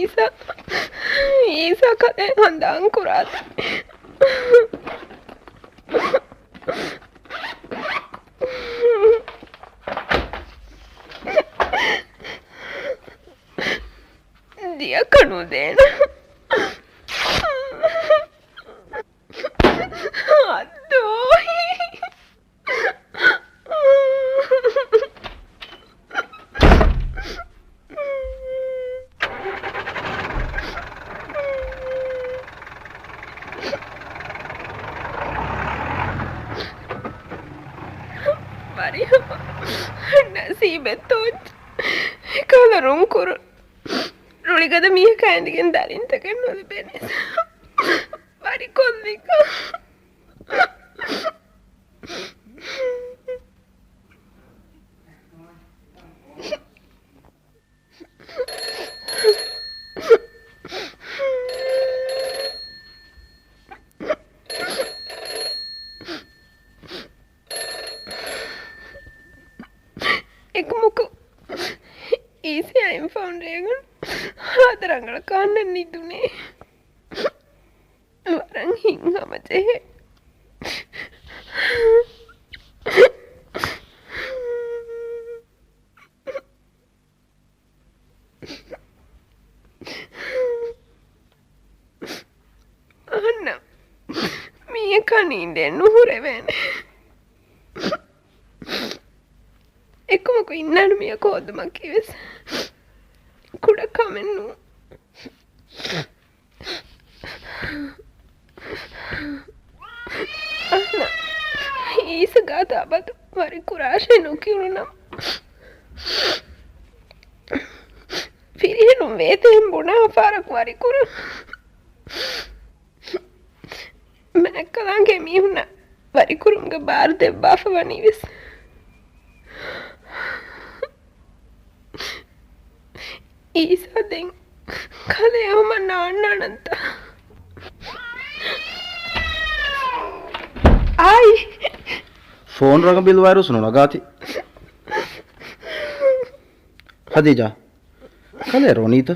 Isa kade handang kurat. Dia kanu dena. Aduh. Maria, nasibe tot. Kalau rungkur, ruli kada miya kandigen dalin takan nol benes. Mari kondika. Ekmuku isi I'm found regan hadarangala kannan nidune warang hinga mache anna miya kaninde nuhurevene ekkumako innanu miya kodumak kives kuda kamennu anna isa gata abadu vari kurashe nukirunam firihenu vetem buna farak vari kuru mekkalange mihuna vari kurumga bar debbafa vanives Isa den kaleyama naannananta ai phone raga bil virus no nagati Khadija kale ronita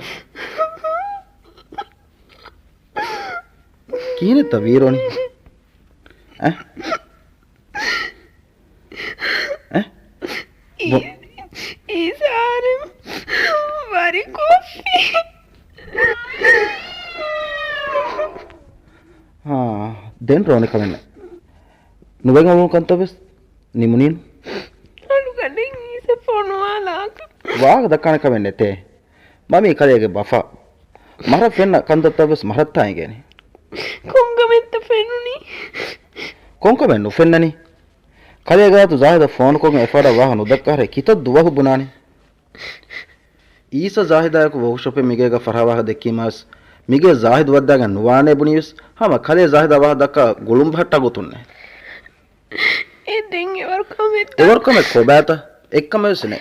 kine tavironi eh Isarim vari coffee ha den roni kalenne nuvenga mo kantabes nimunin alu gaden isa phone wala waaga dakana kavenne te mami kalege bafa mara fenna kantabes maratta igeni konga metta fenuni konka mennu fennani kalege tu zahida phone ko efada waha nudakkare kitad duwahu bunani isa zahida ko workshop migega farhawa dekkimas mige zahid waddaga nuwane bunius hama kale zahida waha dakka gulum bhatta gotunne den evar kame ko bata ekkamesne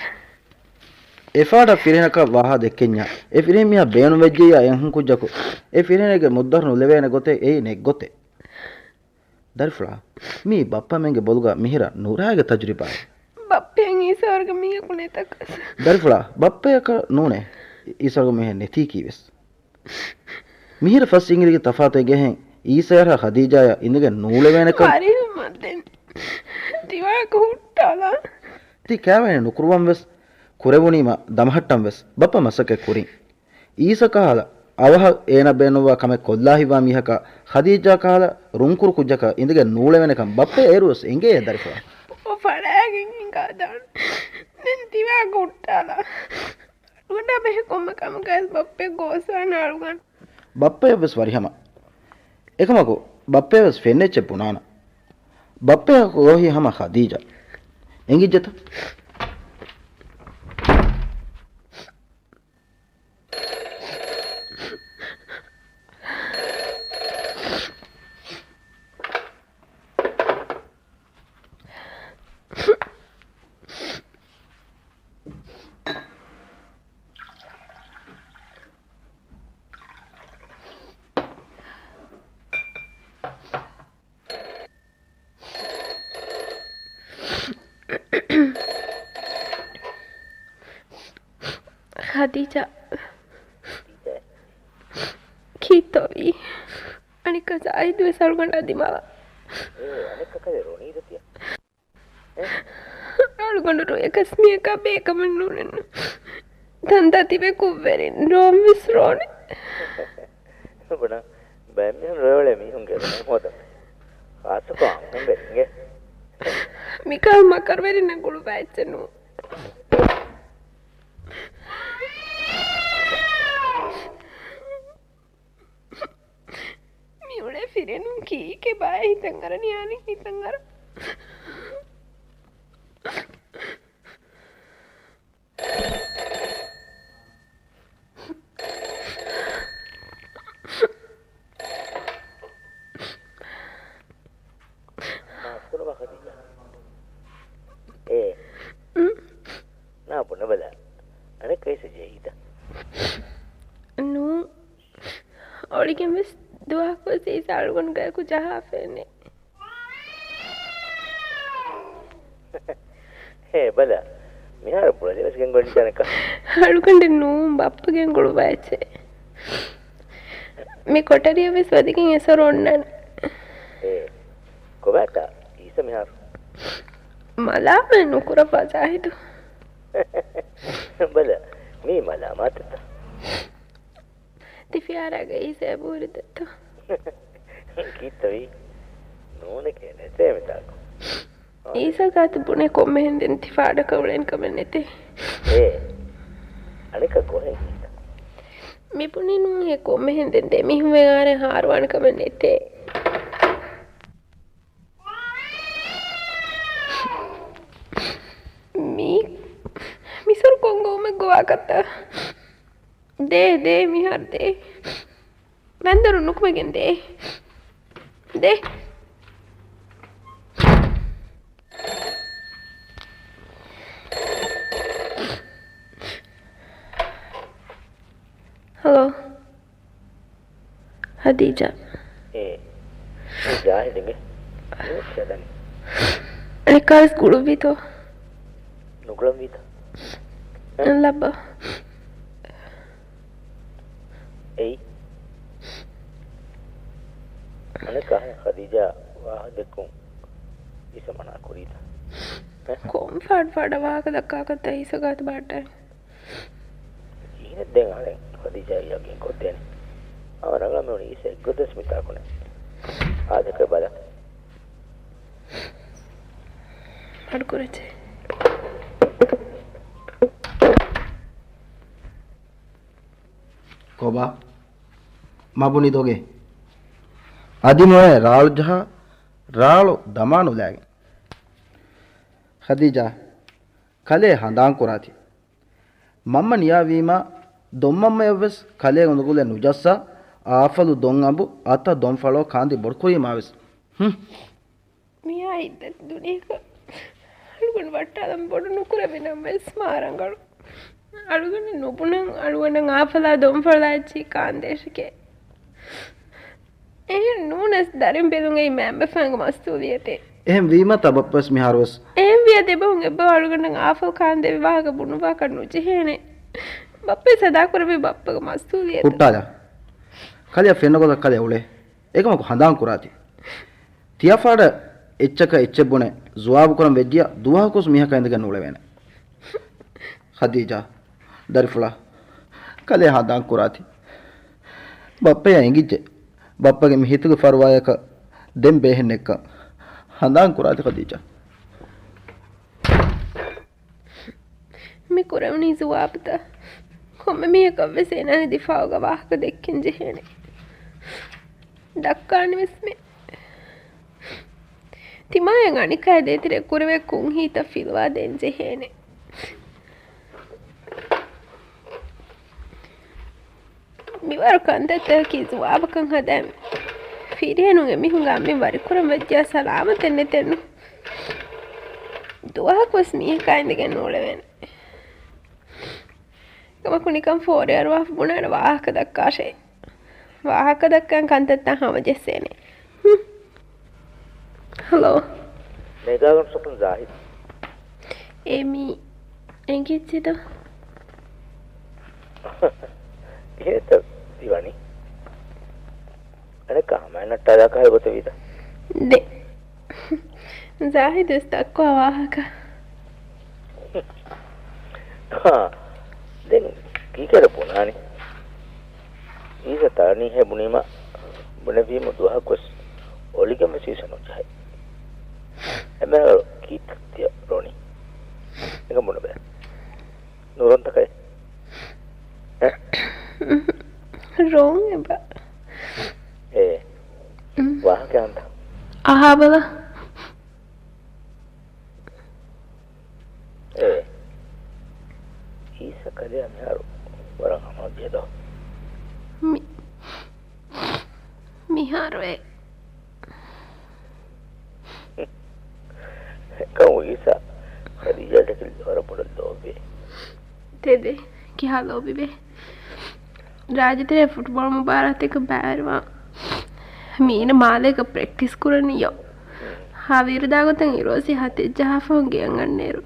efada firenaka waha dekkenya e firemiya beenu vejjiya enhun kujjako e firenege muddarnu levene gote ei ne gote darfla mi bappa menge boluga mihira nurage tajriba bappen isarga miya kune takas darfla bappe ka nune isarga mihe neti kiwes mihira fas ingirige tafate gehen isara khadija ya indige nulevene ka ari madden diwa ko huttala ti kavene nukurwam wes kurevunima damhattam wes bappa masake kurin isa kahala avaha ena benuwa kame kollahiwa mihaka khadija kahala runkur kujaka indige nulevene kam bappe erus inge darfla o faragen ingadan nen diwa ko huttala uda behe komma kam gas bappe gosana alugan bappe wes warihama ekamako bappe wes fenneche punana bappe ko ohi hama khadija engijeta Khadija Zahid salganda dimala. අනෙක් කකද රොනීද තියා Algondu ekasmi ekabe ekamenunen. Tanda tibe kuverin rom visrone. බණ බෑමියන් රෝලේ මිහුන් ගෙරන හොද ආසකෝ නම් බෙන්ගේ Mikal makar verin gulu baitsenu. Mi ule firenun ki ke bae hitangara niyani hitangara. මාස්කර වහදිලා නා පුන බල අනෙක් කයිස ජීහිත Nu Oligen vis dua ko se salgon ga ku jaha fene. බල මිහාර පුල දවස්ගෙන් ගොඩ ජනක Algonde nu bappagen gulu baitse. Me kotariya vis wadikin esoronnan. කොබට ඊස මිහාර Mala me nukura pa Zahidu. බල මේ මලා මාතත Tifiaraga ise buridetto. කීතවි නෝන කියන්නේ තේමතාක Isa gat bune komme hinden tifada kawlen kamennete. අනික කොහෙන් Me puni nu he komme hinden de mi hume are harwan kamennete. Mi sur kongo me goa katta. De mi har de. Vendaru nukmegen de. De. Hello. Hadija. ජාහිදගේ ෂදන් Ekal skulu vito. නුගලම් විත Labba. එයි අනෙක khadija වාහ දෙකුම් ඉසමනා කුරීද Kom fada waga dakka katta isa gat baata. ඊනේ දැන් අනේ khadija යකින් කොටේනේ අවරගම මොනි ඉස ගොදස් මිතා කොනේ ආදක බල Adkurete. koba mabuni doge adimoe raal jaha raalo damanu lage khadija kale handan kurati mamma niyawima dommamma yevs kale gondugule nujassa aafalu don abu ata don falo kandi borkuri maves Miya iddat duneka. Alugan wattalam bodu nukura benam smarangalu. Alugan nupunan alugan aafala don fala chi kandeshike. Nunas darim belungai member fang mastuliyate. ehem wima tabappes miharwas Em viya debun ebba alugan aafal kande vivaga bunuwa kanu chehene. Bappe sada kurabe bappaga mastuliyate. huttala kale fennogoda kale ule ekama ko handan kurati tiafada echchaka echchebune zuwabu koram vejjiya duwa kos mihaka indegen ule wena khadija darifula kale handan kurati bappe ya ingije bappage mi hituge farwayaka dem behennekka handan kurati khadija Me kuramni zuwabta. Komme me kavve senani difauga wahka dekkin jehene. Dakkani visme. Timayan anika detire kurve kun hita filwa den jehene. Miwar kandata ki zuwabakan hadam. Firenu ge mihunga me wari kuram vejja salamatan netenu. Duwa kos mi kaindegen noleven. Kamakunikam forer waf bunana wahaka dakkashe. Wahaka dakkan kantatta hama jessene. Hello. මේගාගම් සොපන් ජාහිද Amy. Engitsida. එහෙත දිවනි අනේ කාමයන් අට්ටාදා කය ගොත වීද de Zahid istakwa wahaka දැන් කී කරපුණානේ ඊස තරණී හැබුණීම බුණවීම දුහකොස් ඔලිගම සීසනෝ ජයි හැබැයි කීත්‍ය රෝනි එක මොන බෑ නෝරන්ත කයි wrong eba වාහක යන්ත ahabala ඊස කලේ අමාරු වරන් අමෝදියද miharwe කවු ඊස khadija dekil wara pura lobe tede kiha lobi be rajatire football mubarak එක බෑරවා මීන මාලේක ප්‍රැක්ටිස් කරනියෝ හා විරදාගතන් ඉරෝසි හතේ ජහෆෝන් ගෙන් අන්නේරු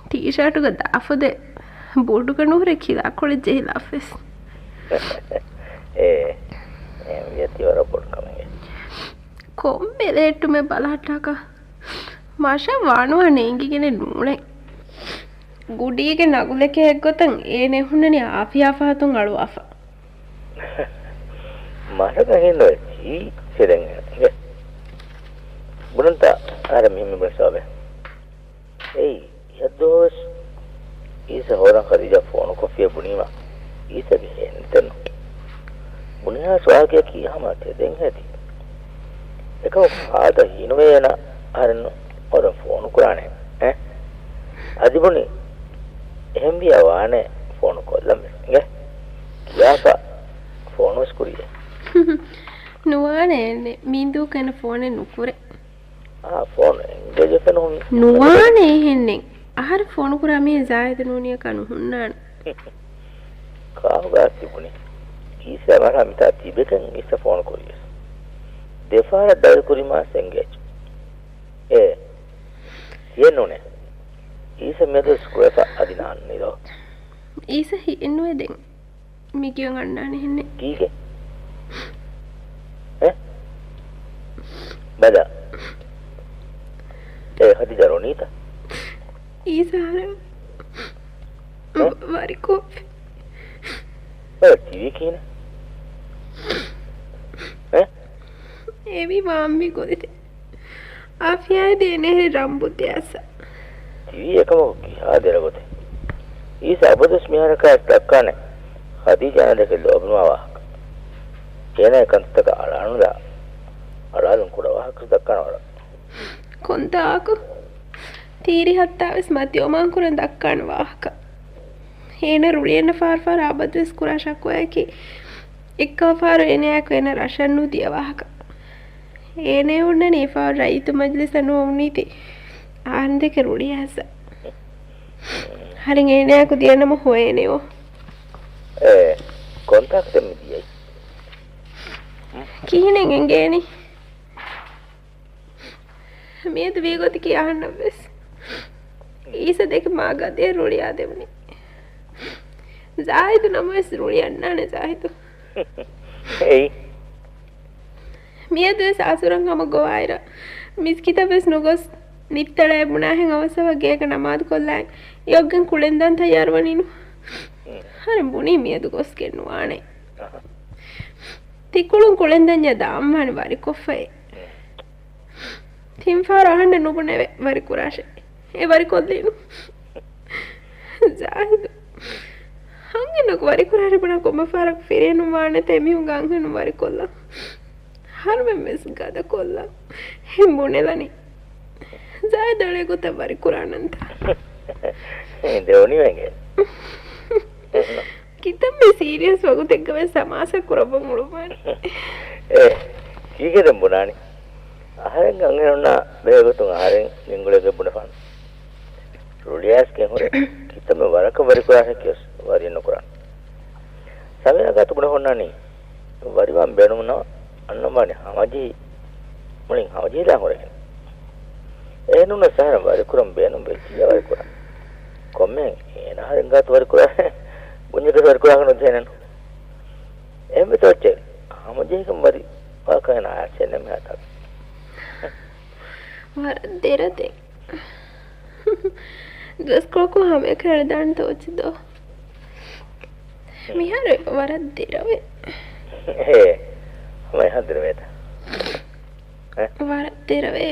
ටී-ෂර්ට් එක දාෆද බෝඩු කනුරේ කිලා කොලේ ජෙහිලාෆස් යති වර පොඩ් කමගේ කොම්බෙලේට්ටු මේ බලහට්ටක මාෂා වානුවා නේංගිගෙන නුනේ ගුඩීගේ නගුලකේ එක්ගොතන් ඒ නෙහුන්නනි ආෆියාෆාතුන් අලුවාෆා මාෂා කහින්දෝ ජී සෙරෙන්ගේ බුනන්ත අර මිමි බසාවේ යදෝස් ඊස හොරන් khadija ෆෝන් කොෆිය බුනීවා ඊසගේ හෙන්තන බුනියා ස්වාගය කීහම තෙදෙන් ඇති එකව ආද හිනවේන අරන ඔර ෆෝන් කුරානේ අදිබුනි එහෙම බියවානේ ෆෝන් කොල්ලම ගේ කියාපා ෆෝන් ස්කුරියේ නුවානේ මින්දු කන ෆෝනේ නුකුරේ ෆෝන් එන්ගේජ් කරන නුවානේ හෙන්නේ ආහාර ෆෝන් කුරා මේ ජායද නෝනිය කනු හුන්නාන කාවගා තිබුණේ ඊසා මරා මිතා තිබෙකන් ඉස්ස ෆෝන් කුරියස් දෙපාර ඩල් කුරිමා එන්ගේජ් යනෝනේ ඊස මෙද ස්කෝප අදිනාන් නිරෝ ඊස හින්නුවේ දෙන් මිකියන් අන්නානේ හෙන්නේ කීගේ බදා khadija ronita ඊසාර වරිකෝ TV කියන එවි මාම්මි කොදිට ආෆියායි දෙනේ රම්බුතියස TV එකම කියා දෙරගොත ඊස අබදස් මිහරක දක්කන khadija නදක ලොබනවා කියන එකන්තක අරනුදා අරලුන් කුඩ වහක දක්කනවා කොන්තාක තීරි හත්තාවස් මතියෝමාන් කුරන් දක්කන වාහක හේන රුලියන ෆාර්ෆාර ආබදස් කුරාශක් වයකි එක්කව ෆාර එනයක් වෙන රෂන්නු දිය වාහක ඒනේ උන්න නේෆා රයිතු මජ්ලිස නෝම්නීති ආන් දෙක රුලිය හැස හරින් ඒනයක් දියනම හොයනේෝ කොන්තාක්ට මිදියයි කීනෙන් එංගේනි මේද වේගොති කියන්න වෙස් ඊස දෙක මාගදේ රුලියා දෙවනි ජාහිදු නමස් රුලියන්නානේ ජාහිදු මියද සාසුරන් හම ගොවායිර මිස්කිත වෙස් නොගොස් නිත්තල එබුණා හෙන් අවස වගේක නමාද කොල්ලයි යොග්ගෙන් කුලෙන්දන් තයාරවනිනු හරි බුණී මියද ගොස් කෙන්නුවානේ තිකුළුන් කුලෙන්දන් යදාම්මන වරි කොෆේ තිම්ෆාර අහන්න නුබුනේ වරි කුරාෂේ ඒ වරි කොල්ලිනු ජාහිදු හංගෙනක වරි කුරාෂේ බණ කොම ෆාරක් ෆිරේනු වානේ තෙමිහු ගංගනු වරි කොල්ලා හර්මෙ මෙස් ගද කොල්ලා හිම්බුනේලනි ජාහිදුලේ ගොත වරි කුරානන්ත දෙවනි වෙගේ කිතම් මේ සීරියස් වගු දෙක්කම සමාස කරපන් උළුමන කීකෙද බුණානි ආහාරෙන් ගංගෙනුනා බේගතුන් ආහාරෙන් නිංගුලේ බුණපන් රුලියස් කෙහොරේ කිතම වරක වරි කුරාෂ කියස් වරි නොකරන් සමයගත බුණ හොන්නනි වරිවම් බේනුනා අන්නමානේ හවජි මුලින් හවජි දාහොරේ එනුන සහර වරි කුරම් බේනුම් බෙච්චිය වරි කුරා කොම්මෙන් එනහරෙන් ගත වරි කුරා බුඤ්ජක වරි කුරා කන දෙනන එම්බතොච්ච හවජිකම් වරි වකන ආචෙන්නේ මහතක් වර දෙරතේ ड्रेस को हमें खरीदान तो दो मिहार वरद दिरवे हे मैं हदर वेता वरद दिरवे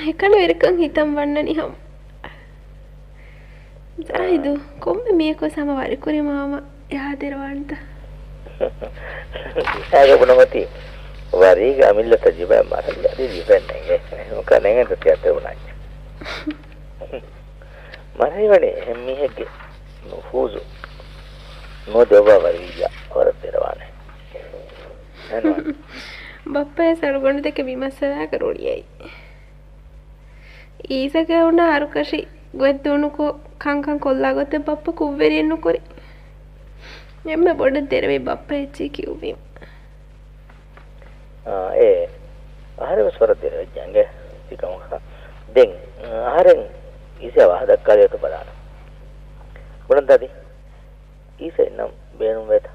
එකන වෙරකන් හිතම් වන්නනි හම් ජාහිදු කොම්බ මේකෝ සම වරිකුරි මාම යහදෙරවන්ත ආගබනමති වරිග අමිල්ල තජිබ මාරලි දිවෙන්නේ මොකනෙන් තත්යත උනායි මරේවනේ එම්මිහෙගේ නෝෆූසු නොදව වරිග වරදෙරවනේ එනවා බප්පේ සරුගොන්න දෙක විමස්සලා කරුලියයි ಈಸಗ ಉಣ್ಣ ಆರುಕಶಿ ಗೊತ್ತುಣುಕೋ ಕಂಕಂ ಕೊಲ್ಲಾಗುತ್ತೆ ಬಪ್ಪ ಕುವ್ವೆರಿಯನ್ನು ಕೊರಿ ಎಮ್ಮೆ ಬೊಡ್ಡ ತೆರವೆ ಬಪ್ಪ ಹೆಚ್ಚಿ ಕಿವಿ ಏ ಆಹಾರ ಸ್ವರ ತೆರವೆ ಜಂಗೆ ಸಿಕಮ ದೆಂಗ್ ಆಹಾರಂ ಈಸೆ ವಾಹದಕ್ಕಾದೇತ ಬದಾನ ಬುಡಂತಾದಿ ಈಸೆ ನಮ್ ಬೇನು ವೇತ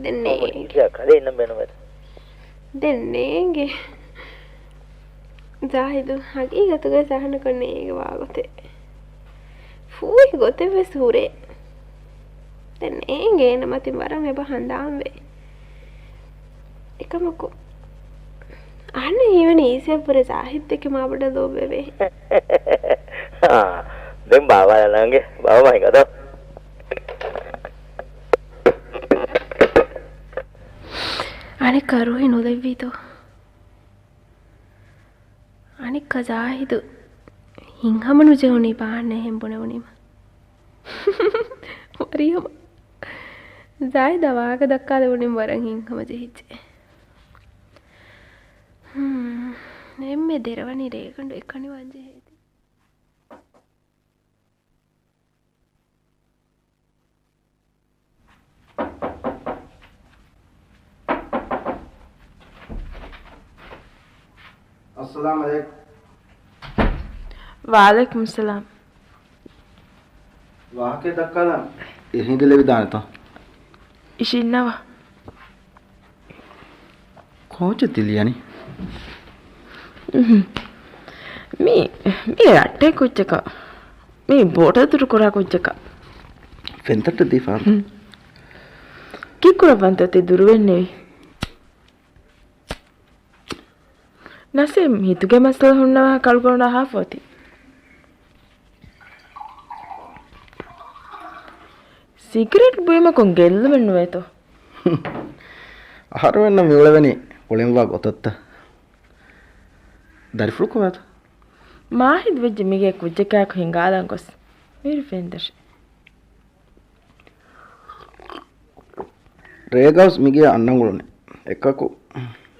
ದೆನ್ನೆ ಈಸೆ ಕಲೆ ನಮ್ ಬೇನು ವೇತ ದೆನ್ನೆಗೆ ಜಾಹಿದು ಹಕೀಗತುಗೆ ಸಹನ ಕಣ್ಣೇಗೆ ವಾಗುತ್ತೆ ಫೂಯಿ ಗೊತ್ತೇವೆ ಸೂರೆ ತೆನ್ನೇಗೆ ನಮತಿ ವರಂ ಎಬ ಹಂದಾಂವೆ එකමකෝ අන්න ඊවන ඊසෙප්පුර සාහිත්‍යක මාබඩ දෝබෙවේ දැන් බාවා ළඟේ බාවා මයිකද අනේ කරුයි නොදෙවිතෝ අනික කජාහිදු හිංහමනු ජෙවුනි පාන්නේ හෙම්බුණෙවුනිම වරියම ජායි දවාක දක්කා දෙවුනිම වරන් හිංහම ජෙහිච්චේ එම්මේ දෙරවනි රේකණ්ඩු එකනි වංජේ හේති अस्सलाम वालेकुम वालेकुम सलाम वाके दक्काला हिंदीले विधान तो इशिन्नवा कोच तिलियानी मी अट्टे कुच्चक मी बोट तुरु कोरा कुच्चक फೆಂತට දීපා කිකුර පන්තති දුරු වෙන්නේ නසෙම් හිතුගේ මසල හුන්නවා කල්ගොන්න හාෆෝති සිගරට් බොයිමකොන් ගෙල්ල වෙන්නවේතෝ ආහාර වෙන්න මිවලවෙනි ඔලෙන්වා ගොතත්ත දරිෆුකවත් මාහිද් වෙජ්ජ මිගේ කුජ්ජකයක් හිඟාලන් ගොස් මිරි ෆෙන්දර් රේගවස් මිගේ අන්නංගුලනේ එකකු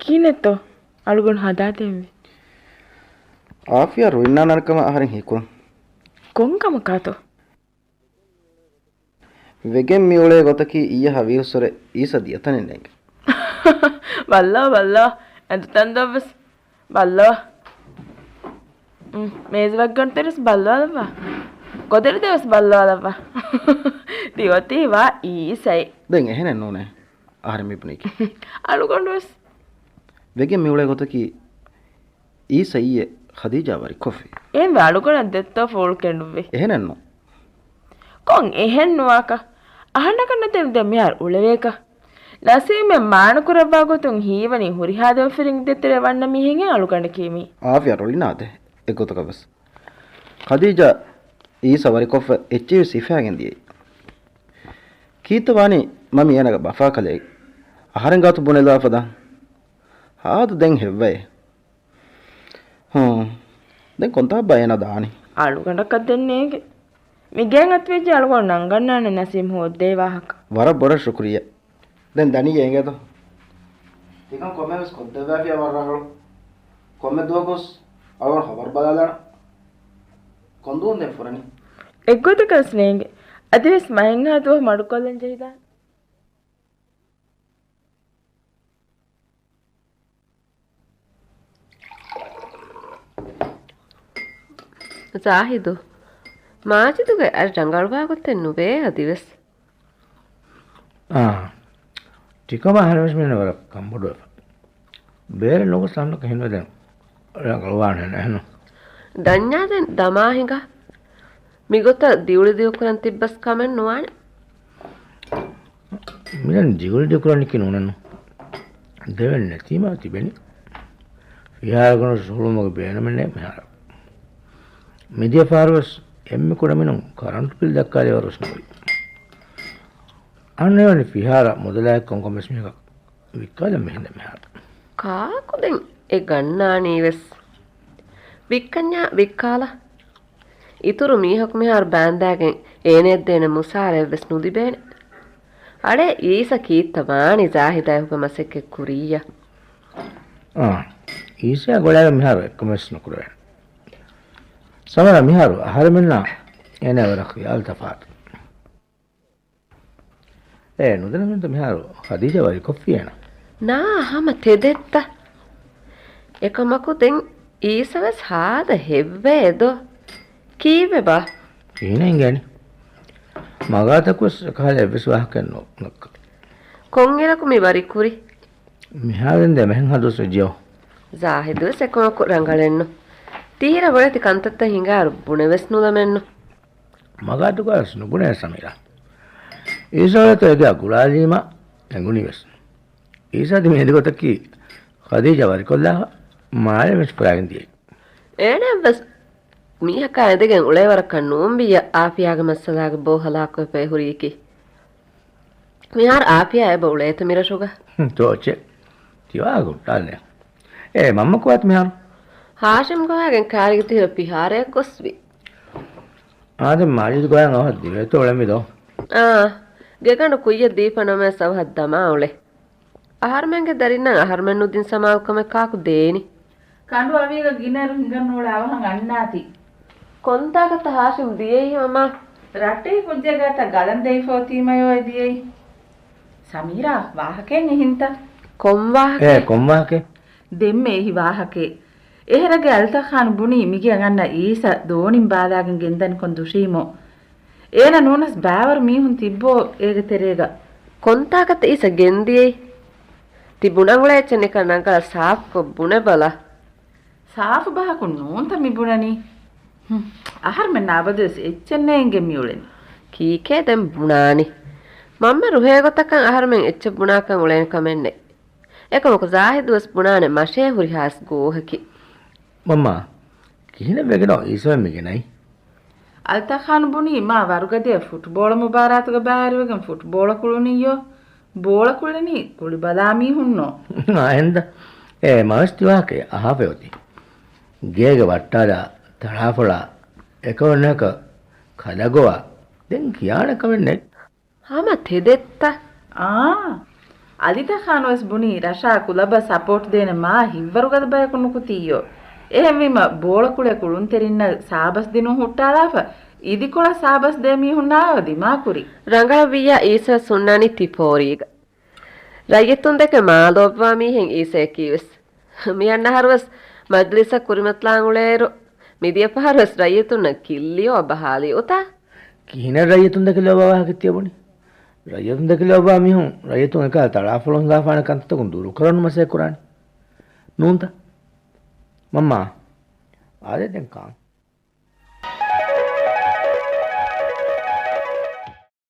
කීනෙතෝ අලුගොන් හදාතෙම්වි ආෆියා රුයින්නා නරකම ආහාරෙන් හිකුන් කොංකම කාතෝ වෙගෙන් මිවලේ ගොතකි ඊය හවිඋසර ඊස දියතනේ නෙක බල්ලා අද තන්දවස් බල්ලා මේස් වග්ගන්තරස් බල්ලාලවා කොදර දවස් බල්ලාලවා තිවතිවා ඊසයි දැන් එහෙන නෝනේ ආහාර මිපුණේකි අලුගොන්ඩස් වෙගෙන් මිවලේ ගොතකි ඊස ඊය ඛදීජා වරි කොෆි එම් අලුගොන දෙත්ත ෆෝල් කෙන්ඩුවේ එහෙන නෝ කොන් එහෙන් නොවාක අහන්නකන්න තෙම් දෙමියාර උලවේක නසීමෙ මානකුරබ්බා ගොතුන් හීවනි හුරිහාදව ෆිරින් දෙතර වන්න මිහිගෙන් අලුගන්න කීමි ආෆියා රොලිනාද එගොතකවස් ඛදීජා ඊස වරි කොෆ එච්චි සිෆාගෙන් දියේ කීතවානි මම යනක බෆා කලේ ආහාරෙන් ගාතු බොනෙලා පදා ආද දැන් හෙව්වේ දැන් කොන්තා බයන දානි අලුගන්නක් දෙන්නේගේ මිගෙන් අත්වෙච්ච අලුගොන් නංගන්නානේ නසීම් හොද්දේ වාහක වර බොර ශුක්‍රිය දැන් දනි යේගේද තිකන් කොමෙස් කොද්දවා පියා වරරගල කොමෙ දුවගොස් අවර ખબર බලාලන කොන්දුන් දෙ ෆරනි එක්ගොත කස්නේගේ අදවිස් මහෙන් හදුව මඩුකොල්ලන් ජෙහිදා ಜಾಹಿದು ಮಾಜಿದುಗೆ ಅರ್ ಜಂಗಳವಾ ಗೊತ್ತೆನ್ನುವೆ ಅದಿವೆಸ್ ටිකම හරස් මෙන්න වර කම්බඩුව බේර ලොකු සම්ම කහිනව දැන් රංගලවාන නෑන දඤ්ඤාදෙන් දමාහිඟ මිගොත දියුලි දියුකරන් තිබ්බස් කමෙන් නොවන මිලන් දියුලි දියුකරන් කිනුනන දෙවෙන් නැතිම තිබෙන විහාරකන සුළුමක බේනමනේ මෙහාර මිදිය ෆාරවස් එම්මෙ කොඩමිනු කරන්ට් බිල් දක්කාලේ වරස් නොයි අන්නේවනි විහාර මොදලායක් කොම්කමස් මේක විකල මෙහෙඳ මෙහාර කාකුදෙන් ඒ ගන්නානීවස් වික්කඤ්ඤා වික්කාලා ඉතුරු මීහක් මෙහාර බෑන්දාගෙන් ඒනෙද්දේන මුසාරෙවස් නුදිබේන අඩේ ඊස කීත්තමානි ජාහිදයහුග මසෙක්කෙ කුරිය ඊසයා ගොඩාග මෙහාර එක්කමස් නොකරවෙන සමර මිහාරු අහර මෙන්නා එනවරක් අල්තෆාත් නුදනමන්ත මිහාරු හදීජ වරි කොෆ්ෆියන නා හම තෙදෙත්ත එකමකුදෙන් ඊසවස් හාද හෙව්වේදෝ කීවෙ බා කීනෙන් ගැන මගාතකුස් කාලේ එවස් වහකන්නෝ නක්ක කොංගෙලකු මි වරි කුරි මිහාරෙන් දෙමෙන් හදුස් විජියෝ ජාහිදුවස් එකමකු රංගලෙන්නු තීර වලති කන්තත්ත හිඟාරු බුණෙවස් නුදමෙන්නු මගාතුකස් නුබුණේ සමීරා ඊසාවත එගා ගුලාලීම ඇඟුනිවස් ඊසාදි මෙහෙදකොතකි ඛදීජ වරි කොල්ලා මාලෙ මෙස් ප්‍රාගන්දී එනෙවස් මීහක ඇදගෙන් උලේවරක නෝම්බිය ආපියාග මස්සලාග බෝහලාක පෙහුරීකි මිහාර ආපියා එබ උලේත මිරෂුග තෝචේ තිවාගු තාන්නේ මම්ම කොත් මිහාර හාෂම් ගෝයාගෙන් කාරිගතිර පිහාරයක් කොස්වි ආද මාජිද් ගෝයන් අවහ දිවෙත ඔලෙමිදෝ ගෙගණු කුಯ್ಯ දීපනම සවහත් දමා උලේ ආහාරමෙන්ගේ දරින්න ආහාරමෙන්නුදින් සමාවකම කාකු දේනි කඬු අවියක ගිනරු හිඟන්නෝල අවහන් අන්නාති කොන්තාගත හාෂම් දියේයි මම රටේ පුජ්‍යගත ගලන් දෙයි ෆෝතිමයෝ දියේයි සමීරා වාහකෙන් එහින්ත කොම්වාහකේ කොම්වාහකේ දෙම්මේ එහි වාහකේ එහෙරගේ අල්තා ඛාන් බුනි මිගිය ගන්න ඊස දෝනින් බාලාගෙන් ගෙන්දන් කොන් දුෂීමෝ ඒන නෝනස් බෑවර් මීහුන් තිබ්බෝ ඒග තෙරේග කොන්තාගත ඊස ගෙන්දියේ තිබුණංගුලේච්චන එක නංගල සාෆ් බුණ බලා සාෆ් බහකු නෝන්ත මිබුණනි ආහාරම නාබදස් එච්චන්නේන්ගෙ මියුලෙනි කීකේ දැන් බුණානි මම්ම රුහේ ගොතකන් ආහාරමෙන් එච්ච බුණාකන් උලෙන් කමෙන්නේ එකමක ජාහිදුවස් බුණානේ මෂේ හුරිහාස් ගෝහකි මම්මා කිහින වෙගෙනෝ ඊසෙන් මෙගෙනයි අල්තා ඛාන් බුනි මා වරුගදේ ෆුට්බෝල මුබාරාතුග බෑරිවගෙන් ෆුට්බෝල කුළුනියෝ බෝල කුළුනි කුලි බදාමි හුන්නෝ ආයෙන්ද මස්තිවාකේ අහපෙවති ගේග වට්ටාලා තරහපොලා එකවන්නක කලගොවා දැන් කියාන කවෙන්නේ හම තෙදෙත්ත අදිත ඛානවස් බුනි රෂා කුලබ සපෝට් දෙන මා හිවරුගද බයකුණු කුතියෝ එහෙමම බෝල කුලේ කුළුන් තෙරින්න සාබස් දිනු හුට්ටාලාප ඉදිකොල සාබස් දෙමි හුන්නාවදි මාකුරි ರಂಗಳ ವಿಯ ಈಸ ಸುಣ್ಣಾನಿ ತಿಪೋರೀಗ ರಯ್ಯತ್ತುನ್ ದೆಕೆ ಮಾಲೋಬ್ವಾ ಮೀಹೆಂ ಈಸೆ ಕೀವೆಸ್ ಮಿಯನ್ನ ಹರ್ವಸ್ ಮಜ್ಲಿಸ ಕುರಿಮತ್ಲಾಂಗುಳೇರು ಮಿದಿಯ ಪಹರ್ವಸ್ ರಯ್ಯತ್ತುನ್ನ ಕಿಲ್ಲಿಯೋ ಬಹಾಲಿ ಉತಾ කිහින රයතුන් දෙක ලෝබවා හිටියබුනි රයතුන් දෙක ලෝබවා මිහුන් රයතුන් එක තලාෆලොන් ගාපාන කන්තකුන් දුරු කරන්න මසේ කුරානි නූන්ත මම්මා ආදෙන් කාන්